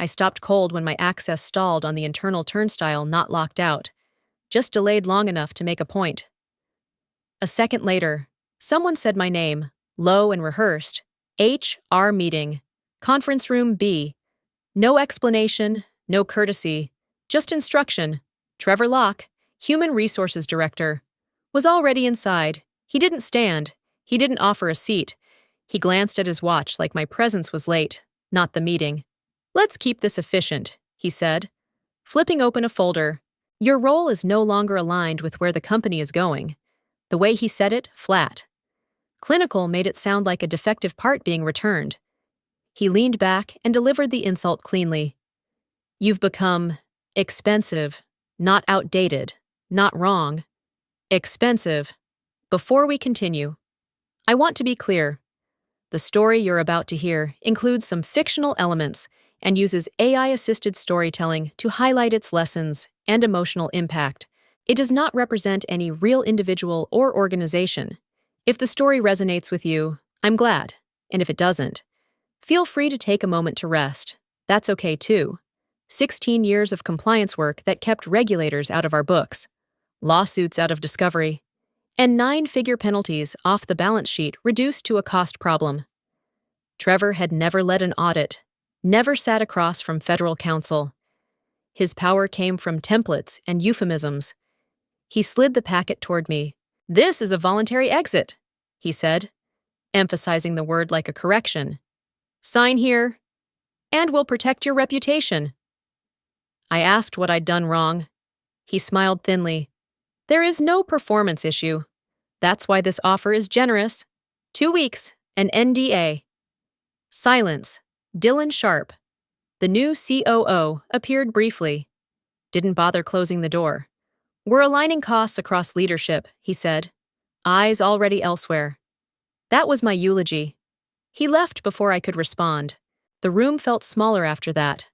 I stopped cold when my access stalled on the internal turnstile not locked out, just delayed long enough to make a point. A second later, someone said my name, low and rehearsed. HR meeting. Conference room B. No explanation, no courtesy, just instruction. Trevor Locke, Human Resources Director, was already inside. He didn't stand. He didn't offer a seat. He glanced at his watch like my presence was late, not the meeting. "Let's keep this efficient," he said, flipping open a folder. "Your role is no longer aligned with where the company is going." The way he said it, flat. Clinical made it sound like a defective part being returned. He leaned back and delivered the insult cleanly. "You've become expensive, not outdated, not wrong. Expensive. Before we continue, I want to be clear. The story you're about to hear includes some fictional elements and uses AI-assisted storytelling to highlight its lessons and emotional impact. It does not represent any real individual or organization. If the story resonates with you, I'm glad, and if it doesn't, feel free to take a moment to rest. That's okay too. 16 years of compliance work that kept regulators out of our books, lawsuits out of discovery, and 9-figure penalties off the balance sheet reduced to a cost problem. Trevor had never led an audit, never sat across from federal counsel. His power came from templates and euphemisms. He slid the packet toward me. "This is a voluntary exit," he said, emphasizing the word like a correction. "Sign here, and we'll protect your reputation." I asked what I'd done wrong. He smiled thinly. "There is no performance issue. That's why this offer is generous. 2 weeks, an NDA. Silence. Dylan Sharp, the new COO, appeared briefly. Didn't bother closing the door. "We're aligning costs across leadership," he said. Eyes already elsewhere. That was my eulogy. He left before I could respond. The room felt smaller after that.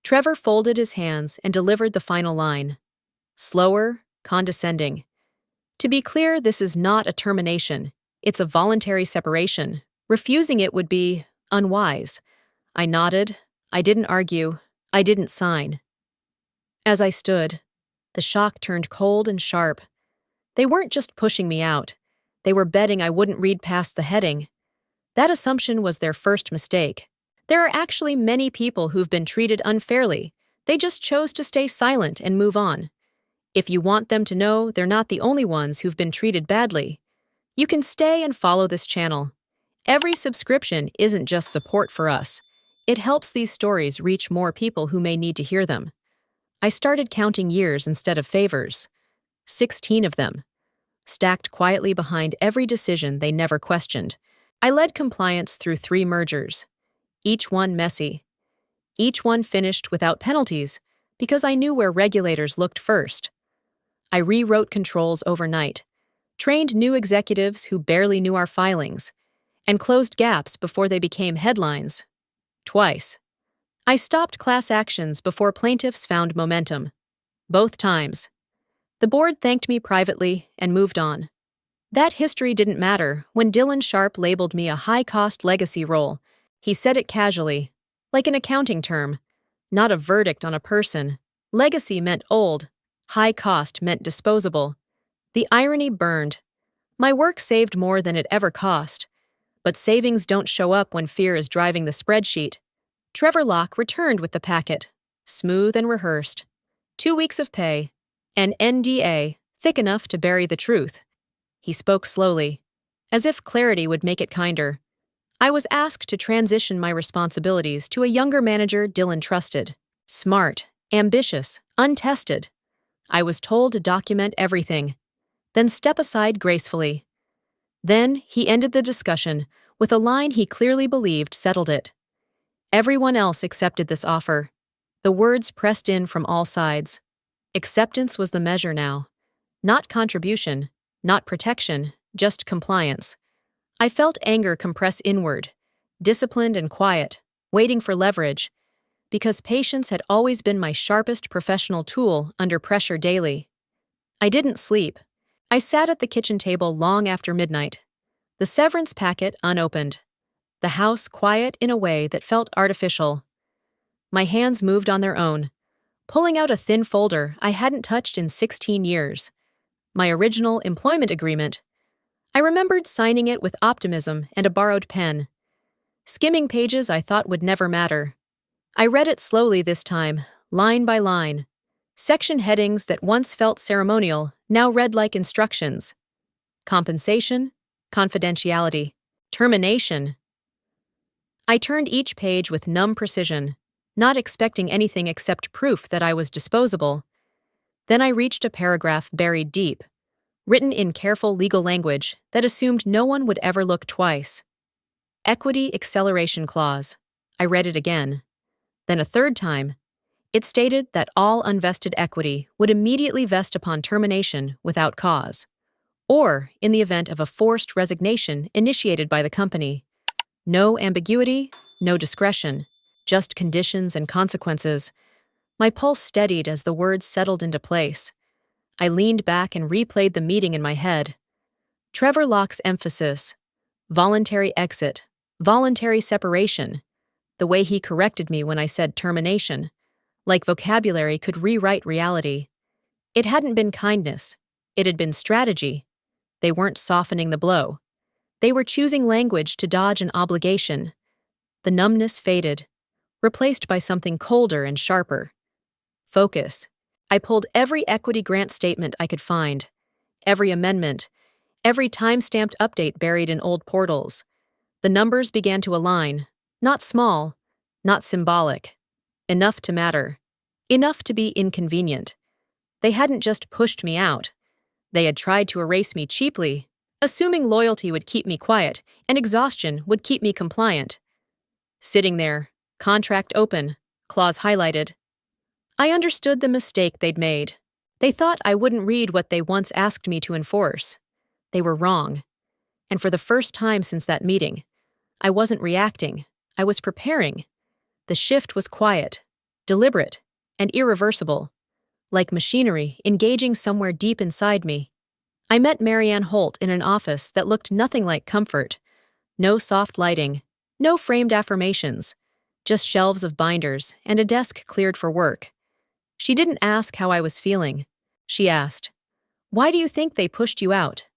Trevor folded his hands and delivered the final line. Slower, condescending. "To be clear, this is not a termination. It's a voluntary separation. Refusing it would be unwise." I nodded. I didn't argue. I didn't sign. As I stood, the shock turned cold and sharp. They weren't just pushing me out. They were betting I wouldn't read past the heading. That assumption was their first mistake. There are actually many people who've been treated unfairly. They just chose to stay silent and move on. If you want them to know they're not the only ones who've been treated badly, you can stay and follow this channel. Every subscription isn't just support for us. It helps these stories reach more people who may need to hear them. I started counting years instead of favors. 16 of them, stacked quietly behind every decision they never questioned. I led compliance through 3 mergers, each one messy. Each one finished without penalties because I knew where regulators looked first. I rewrote controls overnight, trained new executives who barely knew our filings, and closed gaps before they became headlines. Twice. I stopped class actions before plaintiffs found momentum. Both times. The board thanked me privately and moved on. That history didn't matter when Dylan Sharp labeled me a high-cost legacy role. He said it casually, like an accounting term, not a verdict on a person. Legacy meant old. High cost meant disposable. The irony burned. My work saved more than it ever cost. But savings don't show up when fear is driving the spreadsheet. Trevor Locke returned with the packet, smooth and rehearsed. 2 weeks of pay, an NDA, thick enough to bury the truth. He spoke slowly, as if clarity would make it kinder. I was asked to transition my responsibilities to a younger manager Dylan trusted. Smart, ambitious, untested. I was told to document everything, then step aside gracefully. Then he ended the discussion with a line he clearly believed settled it. Everyone else accepted this offer. The words pressed in from all sides. Acceptance was the measure now. Not contribution, not protection, just compliance. I felt anger compress inward, disciplined and quiet, waiting for leverage, because patience had always been my sharpest professional tool under pressure daily. I didn't sleep. I sat at the kitchen table long after midnight, the severance packet unopened, the house quiet in a way that felt artificial. My hands moved on their own, pulling out a thin folder I hadn't touched in 16 years. My original employment agreement. I remembered signing it with optimism and a borrowed pen, skimming pages I thought would never matter. I read it slowly this time, line by line. Section headings that once felt ceremonial now read like instructions. Compensation, confidentiality, termination. I turned each page with numb precision, not expecting anything except proof that I was disposable. Then I reached a paragraph buried deep, written in careful legal language that assumed no one would ever look twice. Equity Acceleration Clause. I read it again. Then a third time. It stated that all unvested equity would immediately vest upon termination without cause, or in the event of a forced resignation initiated by the company. No ambiguity, no discretion, just conditions and consequences. My pulse steadied as the words settled into place. I leaned back and replayed the meeting in my head. Trevor Locke's emphasis, voluntary exit, voluntary separation, the way he corrected me when I said termination, like vocabulary could rewrite reality. It hadn't been kindness, it had been strategy. They weren't softening the blow. They were choosing language to dodge an obligation. The numbness faded, replaced by something colder and sharper. Focus. I pulled every equity grant statement I could find, every amendment, every time-stamped update buried in old portals. The numbers began to align, not small, not symbolic, enough to matter, enough to be inconvenient. They hadn't just pushed me out. They had tried to erase me cheaply, assuming loyalty would keep me quiet and exhaustion would keep me compliant. Sitting there, contract open, clause highlighted. I understood the mistake they'd made. They thought I wouldn't read what they once asked me to enforce. They were wrong. And for the first time since that meeting, I wasn't reacting, I was preparing. The shift was quiet, deliberate, and irreversible, like machinery engaging somewhere deep inside me. I met Marianne Holt in an office that looked nothing like comfort. No soft lighting, no framed affirmations, just shelves of binders and a desk cleared for work. She didn't ask how I was feeling. She asked, "Why do you think they pushed you out?"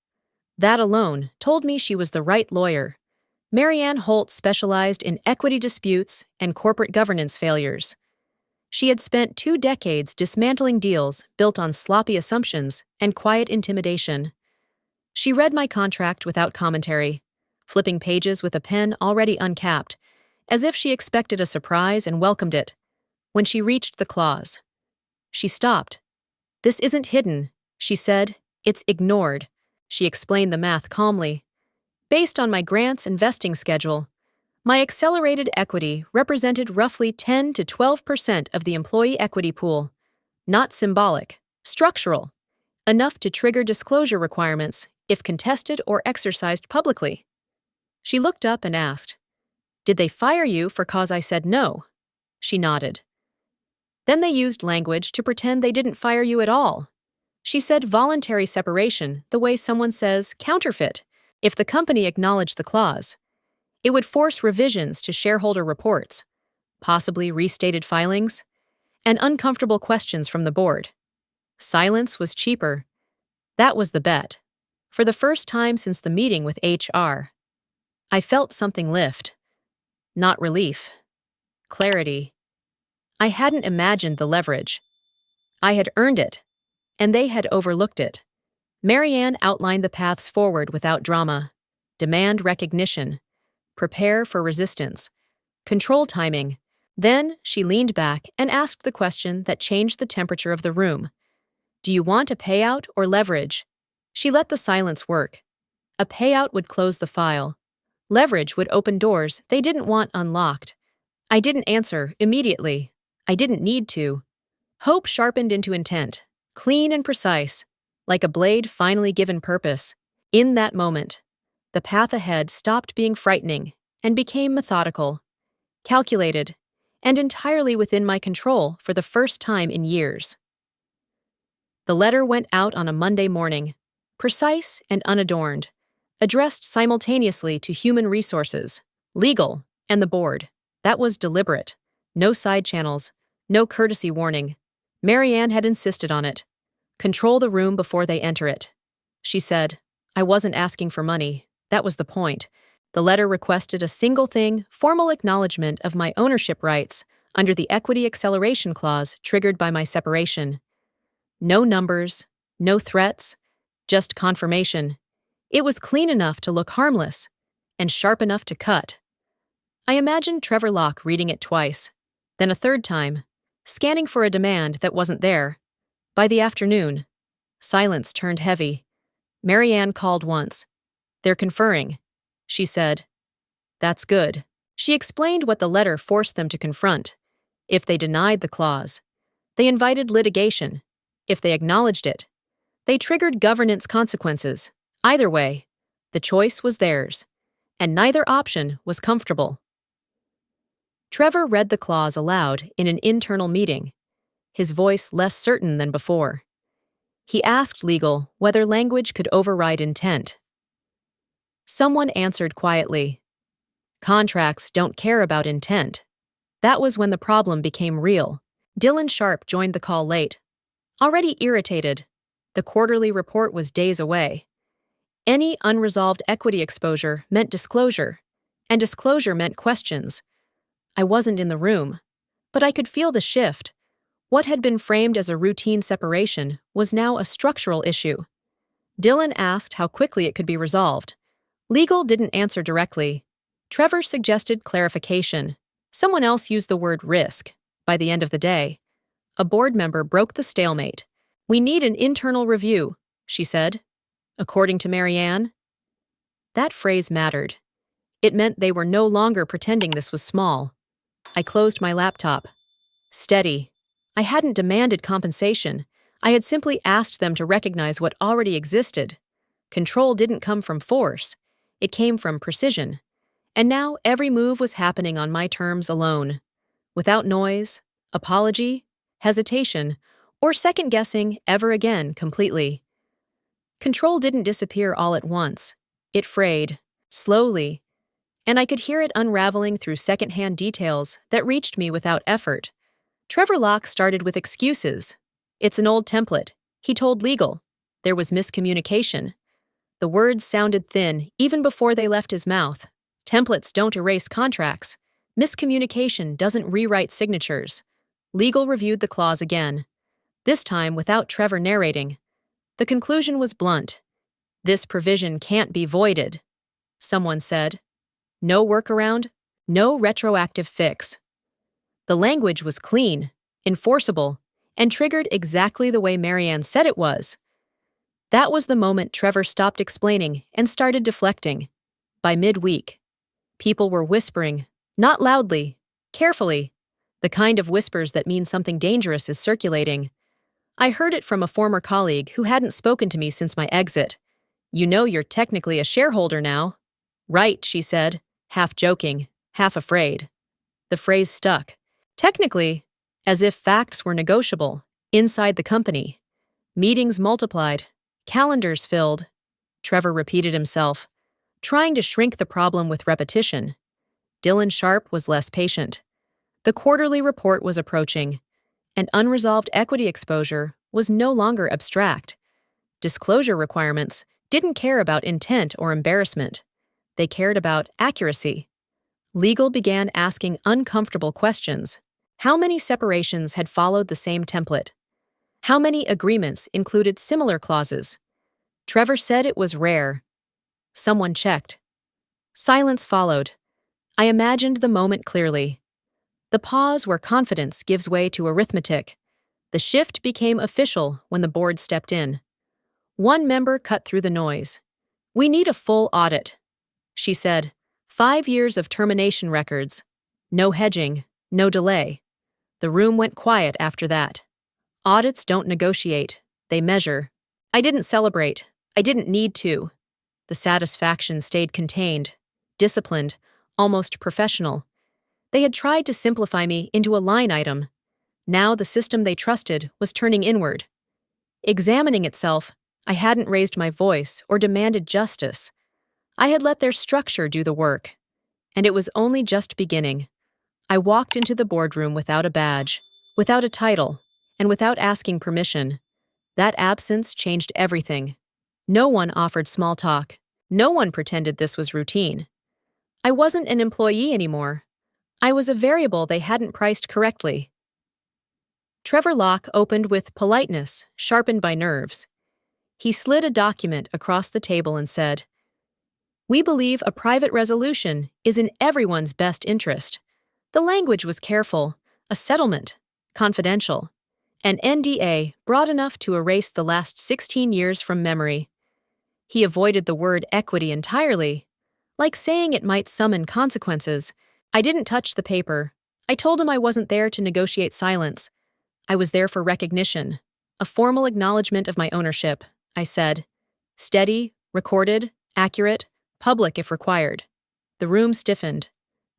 That alone told me she was the right lawyer. Marianne Holt specialized in equity disputes and corporate governance failures. She had spent 2 decades dismantling deals built on sloppy assumptions and quiet intimidation. She read my contract without commentary, flipping pages with a pen already uncapped, as if she expected a surprise and welcomed it. When she reached the clause, she stopped. "This isn't hidden," she said. "It's ignored." She explained the math calmly. Based on my grants and vesting schedule, my accelerated equity represented roughly 10 to 12% of the employee equity pool. Not symbolic, structural, enough to trigger disclosure requirements if contested or exercised publicly. She looked up and asked, "Did they fire you for cause I said no?" She nodded. Then they used language to pretend they didn't fire you at all. She said voluntary separation the way someone says counterfeit if the company acknowledged the clause. It would force revisions to shareholder reports, possibly restated filings, and uncomfortable questions from the board. Silence was cheaper. That was the bet. For the first time since the meeting with HR, I felt something lift. Not relief. Clarity. I hadn't imagined the leverage. I had earned it, and they had overlooked it. Marianne outlined the paths forward without drama. Demand recognition. Prepare for resistance. Control timing. Then she leaned back and asked the question that changed the temperature of the room. "Do you want a payout or leverage?" She let the silence work. A payout would close the file. Leverage would open doors they didn't want unlocked. I didn't answer immediately. I didn't need to. Hope sharpened into intent, clean and precise, like a blade finally given purpose. In that moment, the path ahead stopped being frightening and became methodical, calculated, and entirely within my control for the first time in years. The letter went out on a Monday morning, precise and unadorned, addressed simultaneously to human resources, legal, and the board. That was deliberate. No side channels, no courtesy warning. Marianne had insisted on it. Control the room before they enter it. She said, I wasn't asking for money. That was the point. The letter requested a single thing, formal acknowledgement of my ownership rights under the equity acceleration clause triggered by my separation. No numbers, no threats, just confirmation. It was clean enough to look harmless and sharp enough to cut. I imagined Trevor Locke reading it twice, then a third time, scanning for a demand that wasn't there. By the afternoon, silence turned heavy. Marianne called once. They're conferring, she said. That's good. She explained what the letter forced them to confront. If they denied the clause, they invited litigation. If they acknowledged it, they triggered governance consequences. Either way, the choice was theirs, and neither option was comfortable. Trevor read the clause aloud in an internal meeting, his voice less certain than before. He asked legal whether language could override intent. Someone answered quietly, contracts don't care about intent. That was when the problem became real. Dylan Sharp joined the call late. Already irritated, the quarterly report was days away. Any unresolved equity exposure meant disclosure, and disclosure meant questions. I wasn't in the room, but I could feel the shift. What had been framed as a routine separation was now a structural issue. Dylan asked how quickly it could be resolved. Legal didn't answer directly. Trevor suggested clarification. Someone else used the word risk. By the end of the day, a board member broke the stalemate. We need an internal review, she said. According to Marianne. That phrase mattered. It meant they were no longer pretending this was small. I closed my laptop. Steady. I hadn't demanded compensation. I had simply asked them to recognize what already existed. Control didn't come from force. It came from precision. And now every move was happening on my terms alone. Without noise, apology, hesitation, or second-guessing ever again completely. Control didn't disappear all at once. It frayed, slowly, and I could hear it unraveling through second-hand details that reached me without effort. Trevor Locke started with excuses. It's an old template. He told legal. There was miscommunication. The words sounded thin even before they left his mouth. Templates don't erase contracts. Miscommunication doesn't rewrite signatures. Legal reviewed the clause again, this time without Trevor narrating. The conclusion was blunt. This provision can't be voided, someone said. No workaround, no retroactive fix. The language was clean, enforceable, and triggered exactly the way Marianne said it was. That was the moment Trevor stopped explaining and started deflecting. By midweek, people were whispering, not loudly, carefully, the kind of whispers that mean something dangerous is circulating. I heard it from a former colleague who hadn't spoken to me since my exit. You know you're technically a shareholder now. Right, she said, half joking, half afraid. The phrase stuck. Technically, as if facts were negotiable, inside the company. Meetings multiplied, calendars filled. Trevor repeated himself, trying to shrink the problem with repetition. Dylan Sharp was less patient. The quarterly report was approaching, and unresolved equity exposure was no longer abstract. Disclosure requirements didn't care about intent or embarrassment. They cared about accuracy. Legal began asking uncomfortable questions. How many separations had followed the same template? How many agreements included similar clauses? Trevor said it was rare. Someone checked. Silence followed. I imagined the moment clearly. The pause where confidence gives way to arithmetic. The shift became official when the board stepped in. One member cut through the noise. We need a full audit, she said. 5 years of termination records. No hedging, no delay. The room went quiet after that. Audits don't negotiate, they measure. I didn't celebrate. I didn't need to. The satisfaction stayed contained, disciplined, almost professional. They had tried to simplify me into a line item. Now the system they trusted was turning inward. Examining itself, I hadn't raised my voice or demanded justice. I had let their structure do the work. And it was only just beginning. I walked into the boardroom without a badge, without a title, and without asking permission. That absence changed everything. No one offered small talk. No one pretended this was routine. I wasn't an employee anymore. I was a variable they hadn't priced correctly. Trevor Locke opened with politeness, sharpened by nerves. He slid a document across the table and said, "We believe a private resolution is in everyone's best interest." The language was careful, a settlement, confidential, an NDA broad enough to erase the last 16 years from memory. He avoided the word equity entirely, like saying it might summon consequences. I didn't touch the paper. I told him I wasn't there to negotiate silence. I was there for recognition, a formal acknowledgement of my ownership, I said. Steady, recorded, accurate, public if required. The room stiffened.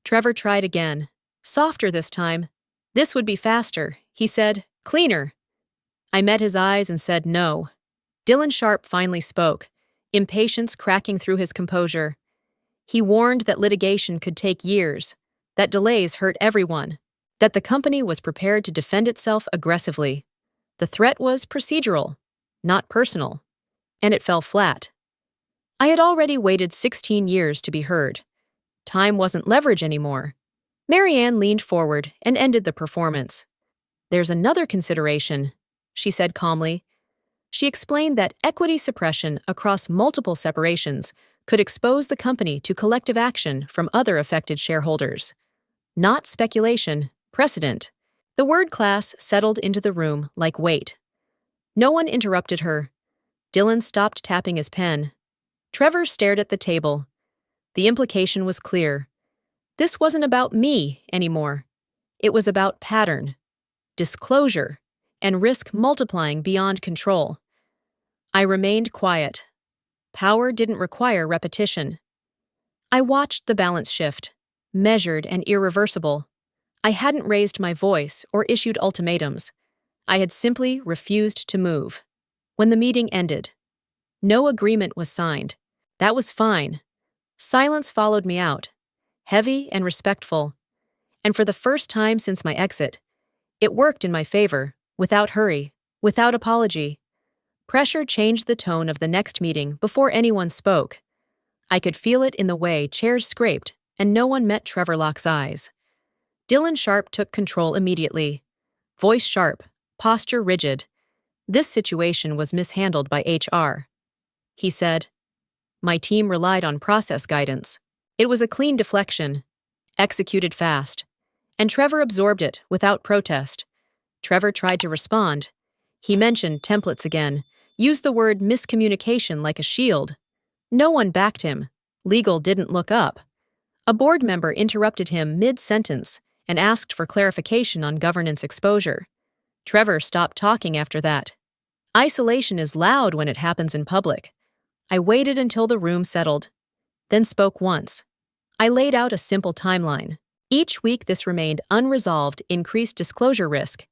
Trevor tried again. Softer this time. "This would be faster," he said. "Cleaner." I met his eyes and said no. Dylan Sharp finally spoke, impatience cracking through his composure. He warned that litigation could take years, that delays hurt everyone, that the company was prepared to defend itself aggressively. The threat was procedural, not personal, and it fell flat. I had already waited 16 years to be heard. Time wasn't leverage anymore. Marianne leaned forward and ended the performance. "There's another consideration," she said calmly. She explained that equity suppression across multiple separations could expose the company to collective action from other affected shareholders. Not speculation, precedent. The word class settled into the room like weight. No one interrupted her. Dylan stopped tapping his pen. Trevor stared at the table. The implication was clear. This wasn't about me anymore. It was about pattern, disclosure, and risk multiplying beyond control. I remained quiet. Power didn't require repetition. I watched the balance shift, measured and irreversible. I hadn't raised my voice or issued ultimatums. I had simply refused to move. When the meeting ended, no agreement was signed. That was fine. Silence followed me out, heavy and respectful. And for the first time since my exit, it worked in my favor, without hurry, without apology. Pressure changed the tone of the next meeting before anyone spoke. I could feel it in the way chairs scraped, and no one met Trevor Locke's eyes. Dylan Sharp took control immediately. Voice sharp, posture rigid. This situation was mishandled by HR. He said, "My team relied on process guidance. It was a clean deflection, executed fast. And Trevor absorbed it without protest." Trevor tried to respond. He mentioned templates again, used the word miscommunication like a shield. No one backed him. Legal didn't look up. A board member interrupted him mid-sentence and asked for clarification on governance exposure. Trevor stopped talking after that. Isolation is loud when it happens in public. I waited until the room settled, then spoke once. I laid out a simple timeline. Each week this remained unresolved increased disclosure risk.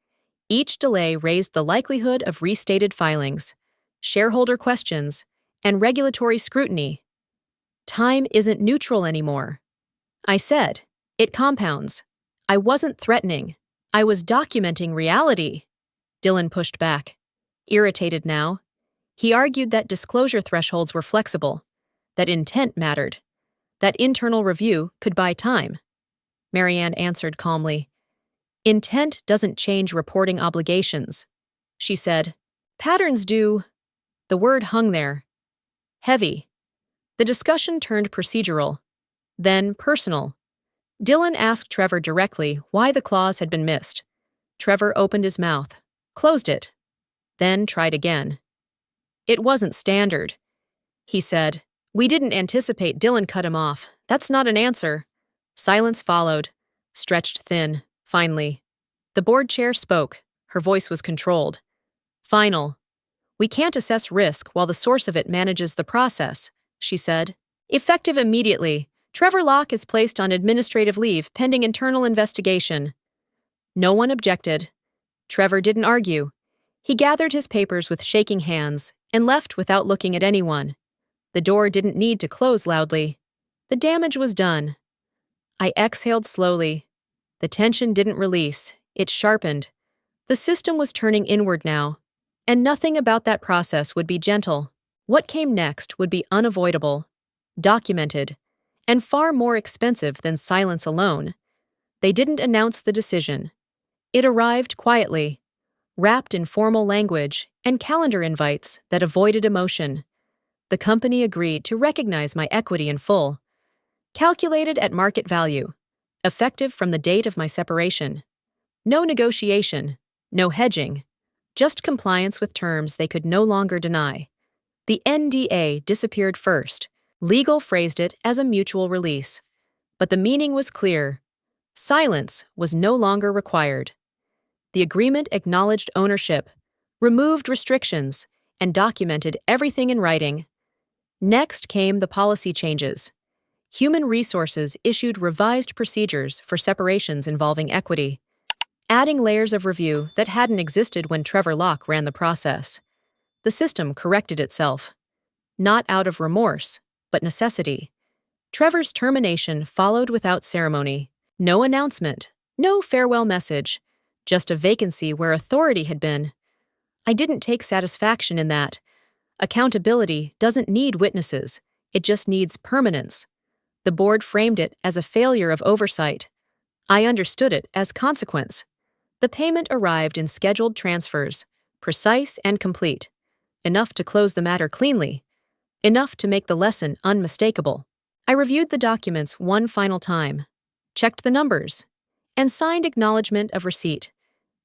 Each delay raised the likelihood of restated filings, shareholder questions, and regulatory scrutiny. Time isn't neutral anymore. I said, it compounds. I wasn't threatening. I was documenting reality. Dylan pushed back. Irritated now, he argued that disclosure thresholds were flexible, that intent mattered, that internal review could buy time. Marianne answered calmly. "Intent doesn't change reporting obligations," she said. "Patterns do." The word hung there. Heavy. The discussion turned procedural, then personal. Dylan asked Trevor directly why the clause had been missed. Trevor opened his mouth, closed it, then tried again. "It wasn't standard," he said. "We didn't anticipate." Dylan cut him off. "That's not an answer." Silence followed, stretched thin, finally. The board chair spoke. Her voice was controlled. "Final. We can't assess risk while the source of it manages the process," she said. "Effective immediately. Trevor Locke is placed on administrative leave pending internal investigation." No one objected. Trevor didn't argue. He gathered his papers with shaking hands and left without looking at anyone. The door didn't need to close loudly. The damage was done. I exhaled slowly. The tension didn't release, it sharpened. The system was turning inward now, and nothing about that process would be gentle. What came next would be unavoidable, documented, and far more expensive than silence alone. They didn't announce the decision. It arrived quietly, wrapped in formal language and calendar invites that avoided emotion. The company agreed to recognize my equity in full, calculated at market value, effective from the date of my separation. No negotiation, no hedging, just compliance with terms they could no longer deny. The NDA disappeared first. Legal phrased it as a mutual release. But the meaning was clear. Silence was no longer required. The agreement acknowledged ownership, removed restrictions, and documented everything in writing. Next came the policy changes. Human Resources issued revised procedures for separations involving equity, adding layers of review that hadn't existed when Trevor Locke ran the process. The system corrected itself, not out of remorse, but necessity. Trevor's termination followed without ceremony. No announcement, no farewell message, just a vacancy where authority had been. I didn't take satisfaction in that. Accountability doesn't need witnesses, it just needs permanence. The board framed it as a failure of oversight. I understood it as consequence. The payment arrived in scheduled transfers, precise and complete. Enough to close the matter cleanly. Enough to make the lesson unmistakable. I reviewed the documents one final time, checked the numbers, and signed acknowledgement of receipt.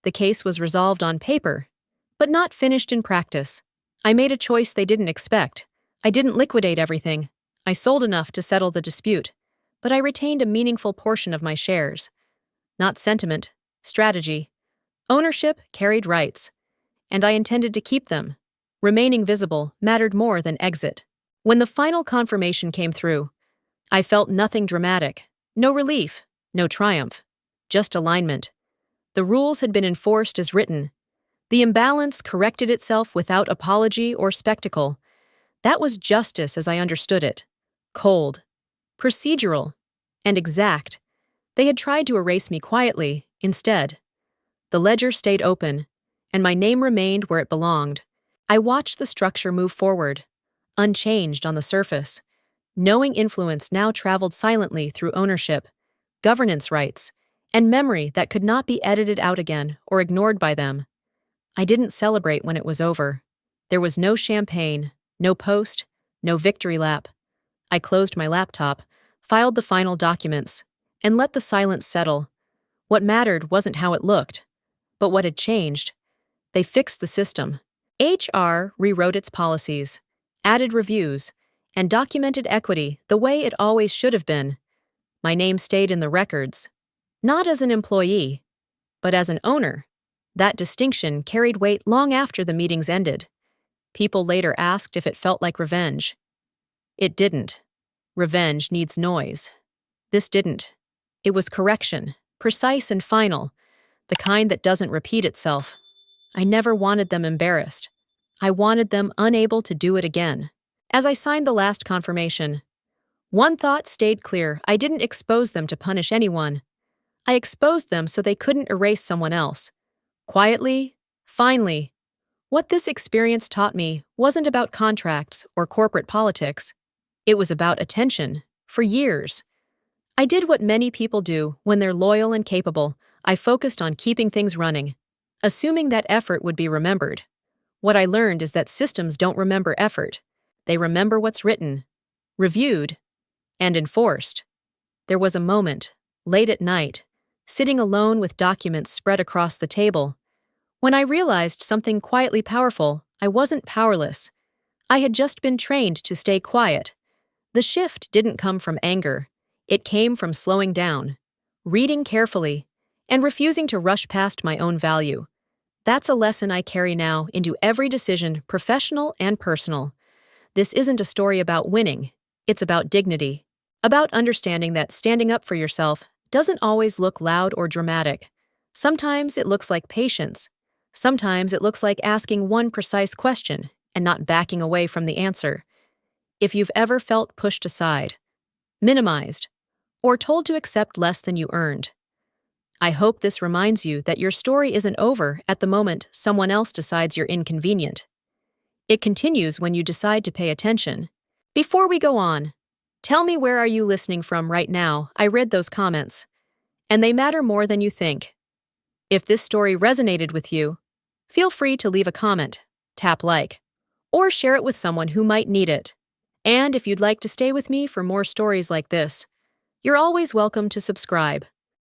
The case was resolved on paper, but not finished in practice. I made a choice they didn't expect. I didn't liquidate everything. I sold enough to settle the dispute, but I retained a meaningful portion of my shares. Not sentiment, strategy. Ownership carried rights, and I intended to keep them. Remaining visible mattered more than exit. When the final confirmation came through, I felt nothing dramatic, no relief, no triumph, just alignment. The rules had been enforced as written. The imbalance corrected itself without apology or spectacle. That was justice as I understood it. Cold, procedural, and exact. They had tried to erase me quietly, instead. The ledger stayed open, and my name remained where it belonged. I watched the structure move forward, unchanged on the surface. Knowing influence now traveled silently through ownership, governance rights, and memory that could not be edited out again or ignored by them. I didn't celebrate when it was over. There was no champagne, no post, no victory lap. I closed my laptop, filed the final documents, and let the silence settle. What mattered wasn't how it looked, but what had changed. They fixed the system. HR rewrote its policies, added reviews, and documented equity the way it always should have been. My name stayed in the records, not as an employee, but as an owner. That distinction carried weight long after the meetings ended. People later asked if it felt like revenge. It didn't. Revenge needs noise. This didn't. It was correction, precise and final, the kind that doesn't repeat itself. I never wanted them embarrassed. I wanted them unable to do it again. As I signed the last confirmation, one thought stayed clear. I didn't expose them to punish anyone. I exposed them so they couldn't erase someone else. Quietly, finally. What this experience taught me wasn't about contracts or corporate politics. It was about attention, for years. I did what many people do when they're loyal and capable. I focused on keeping things running, assuming that effort would be remembered. What I learned is that systems don't remember effort. They remember what's written, reviewed, and enforced. There was a moment, late at night, sitting alone with documents spread across the table, when I realized something quietly powerful. I wasn't powerless. I had just been trained to stay quiet. The shift didn't come from anger. It came from slowing down, reading carefully, and refusing to rush past my own value. That's a lesson I carry now into every decision, professional and personal. This isn't a story about winning. It's about dignity, about understanding that standing up for yourself doesn't always look loud or dramatic. Sometimes it looks like patience. Sometimes it looks like asking one precise question and not backing away from the answer. If you've ever felt pushed aside, minimized, or told to accept less than you earned, I hope this reminds you that your story isn't over at the moment someone else decides you're inconvenient. It continues when you decide to pay attention. Before we go on, tell me, where are you listening from right now? I read those comments, and they matter more than you think. If this story resonated with you, feel free to leave a comment, tap like, or share it with someone who might need it. And if you'd like to stay with me for more stories like this, you're always welcome to subscribe.